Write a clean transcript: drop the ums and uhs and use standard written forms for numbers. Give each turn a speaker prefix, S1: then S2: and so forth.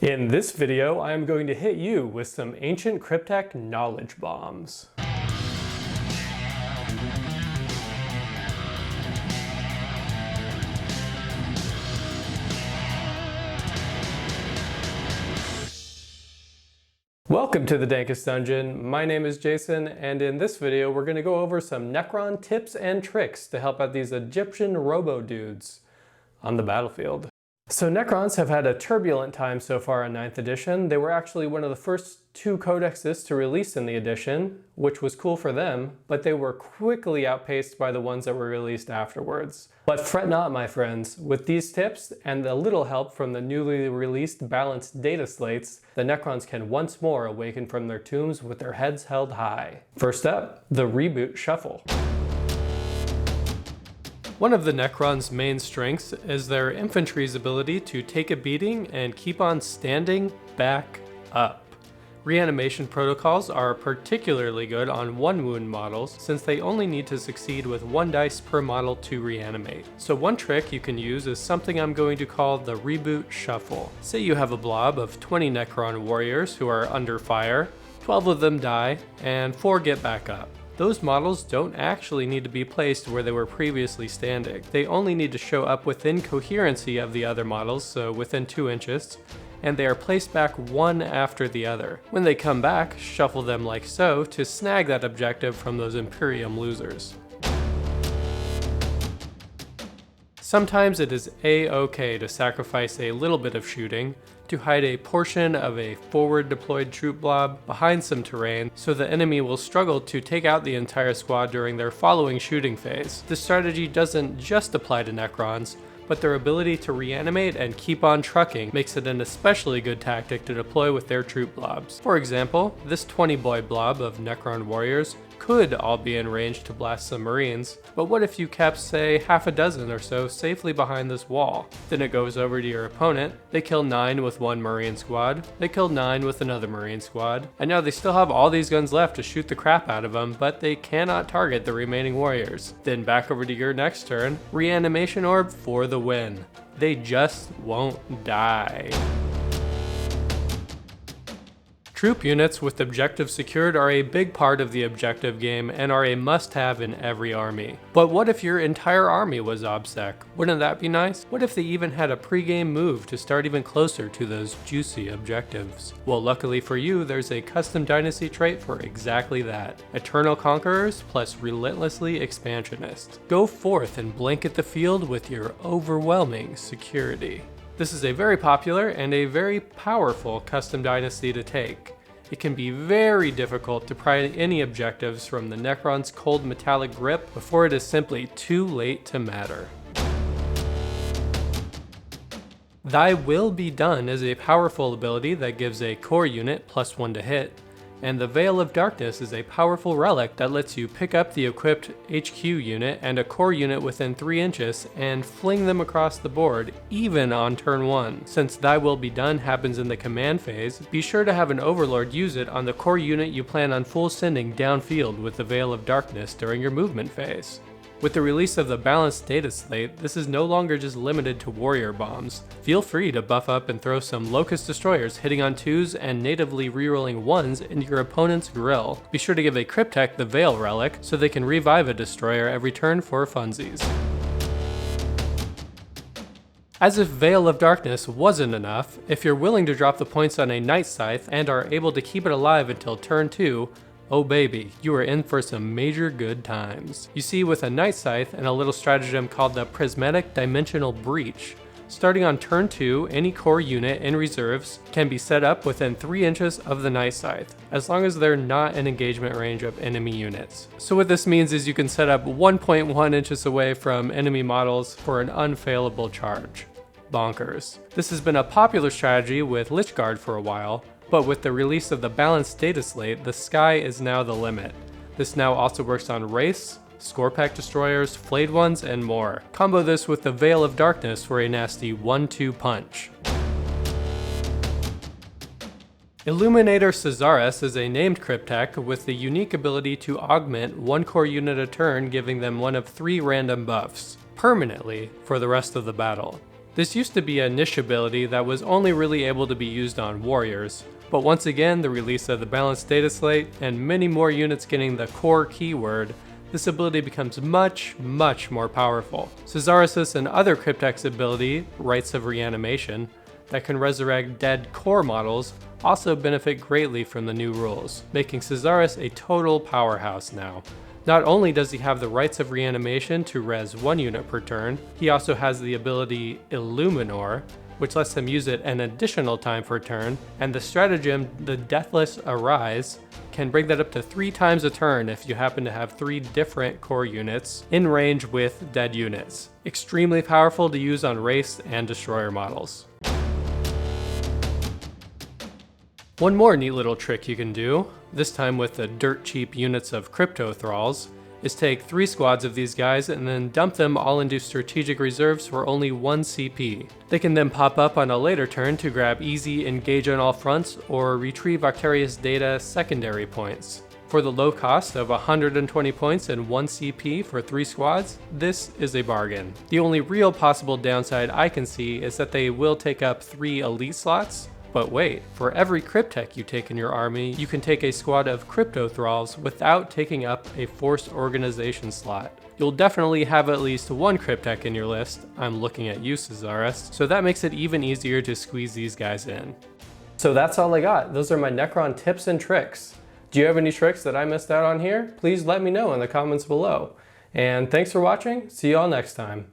S1: In this video, I am going to hit you with some ancient cryptech knowledge bombs. Welcome to the Dankest Dungeon. My name is Jason, and in this video we're going to go over some Necron tips and tricks to help out these Egyptian robo-dudes on the battlefield. So Necrons have had a turbulent time so far in 9th edition. They were actually one of the first two codexes to release in the edition, which was cool for them, but they were quickly outpaced by the ones that were released afterwards. But fret not, my friends. With these tips and a little help from the newly released balanced data slates, the Necrons can once more awaken from their tombs with their heads held high. First up, the Reboot Shuffle. One of the Necrons' main strengths is their infantry's ability to take a beating and keep on standing back up. Reanimation protocols are particularly good on 1 wound models since they only need to succeed with 1 dice per model to reanimate. So one trick you can use is something I'm going to call the Reboot Shuffle. Say you have a blob of 20 Necron warriors who are under fire, 12 of them die, and 4 get back up. Those models don't actually need to be placed where they were previously standing. They only need to show up within coherency of the other models, so within 2 inches, and they are placed back one after the other. When they come back, shuffle them like so to snag that objective from those Imperium losers. Sometimes it is a-okay to sacrifice a little bit of shooting to hide a portion of a forward deployed troop blob behind some terrain so the enemy will struggle to take out the entire squad during their following shooting phase. This strategy doesn't just apply to Necrons, but their ability to reanimate and keep on trucking makes it an especially good tactic to deploy with their troop blobs. For example, this 20-boy blob of Necron warriors could all be in range to blast some Marines, but what if you kept, say, half a dozen or so safely behind this wall? Then it goes over to your opponent, they kill 9 with 1 Marine squad, they kill 9 with another Marine squad, and now they still have all these guns left to shoot the crap out of them, but they cannot target the remaining warriors. Then back over to your next turn, reanimation orb for the win. They just won't die. Troop units with objectives secured are a big part of the objective game and are a must-have in every army. But what if your entire army was OBSEC? Wouldn't that be nice? What if they even had a pre-game move to start even closer to those juicy objectives? Well, luckily for you, there's a custom dynasty trait for exactly that. Eternal Conquerors plus Relentlessly Expansionist. Go forth and blanket the field with your overwhelming security. This is a very popular and a very powerful custom dynasty to take. It can be very difficult to pry any objectives from the Necron's cold metallic grip before it is simply too late to matter. Thy Will Be Done is a powerful ability that gives a core unit +1 to hit, and the Veil of Darkness is a powerful relic that lets you pick up the equipped HQ unit and a core unit within 3 inches and fling them across the board, even on turn 1. Since Thy Will Be Done happens in the command phase, be sure to have an Overlord use it on the core unit you plan on full sending downfield with the Veil of Darkness during your movement phase. With the release of the balanced data slate, this is no longer just limited to warrior bombs. Feel free to buff up and throw some Locust Destroyers hitting on 2s and natively rerolling 1s into your opponent's grill. Be sure to give a Cryptek the Veil relic so they can revive a Destroyer every turn for funsies. As if Veil of Darkness wasn't enough, if you're willing to drop the points on a Night Scythe and are able to keep it alive until turn 2, oh baby, you are in for some major good times. You see, with a Night Scythe and a little stratagem called the Prismatic Dimensional Breach, starting on turn 2, any core unit in reserves can be set up within 3 inches of the Night Scythe, as long as they're not in engagement range of enemy units. So what this means is you can set up 1.1 inches away from enemy models for an unfailable charge. Bonkers. This has been a popular strategy with Lich Guard for a while, but with the release of the balanced data slate, the sky is now the limit. This now also works on Wraiths, Scorepack Destroyers, Flayed Ones, and more. Combo this with the Veil of Darkness for a nasty 1-2 punch. Illuminator Caesaris is a named Cryptek with the unique ability to augment 1 core unit a turn, giving them one of 3 random buffs, permanently for the rest of the battle. This used to be a niche ability that was only really able to be used on warriors, but once again, the release of the balanced data slate and many more units getting the core keyword, this ability becomes much more powerful. Caesarus' and other Cryptek's ability, Rites of Reanimation, that can resurrect dead core models, also benefit greatly from the new rules, making Caesarus a total powerhouse now. Not only does he have the Rites of Reanimation to res 1 unit per turn, he also has the ability Illuminor, which lets him use it an additional time per turn, and the stratagem the Deathless Arise can bring that up to 3 times a turn if you happen to have 3 different core units in range with dead units. Extremely powerful to use on Wraith and Destroyer models. One more neat little trick you can do, this time with the dirt cheap units of Crypto Thralls, is take 3 squads of these guys and then dump them all into strategic reserves for only 1 CP. They can then pop up on a later turn to grab easy engage on all fronts or retrieve Octarius data secondary points. For the low cost of 120 points and 1 CP for 3 squads, this is a bargain. The only real possible downside I can see is that they will take up 3 elite slots. But wait, for every Cryptek you take in your army, you can take a squad of Crypto Thralls without taking up a forced organization slot. You'll definitely have at least 1 Cryptek in your list, I'm looking at you Caesarus, so that makes it even easier to squeeze these guys in. So that's all I got. Those are my Necron tips and tricks. Do you have any tricks that I missed out on here? Please let me know in the comments below. And thanks for watching, see you all next time.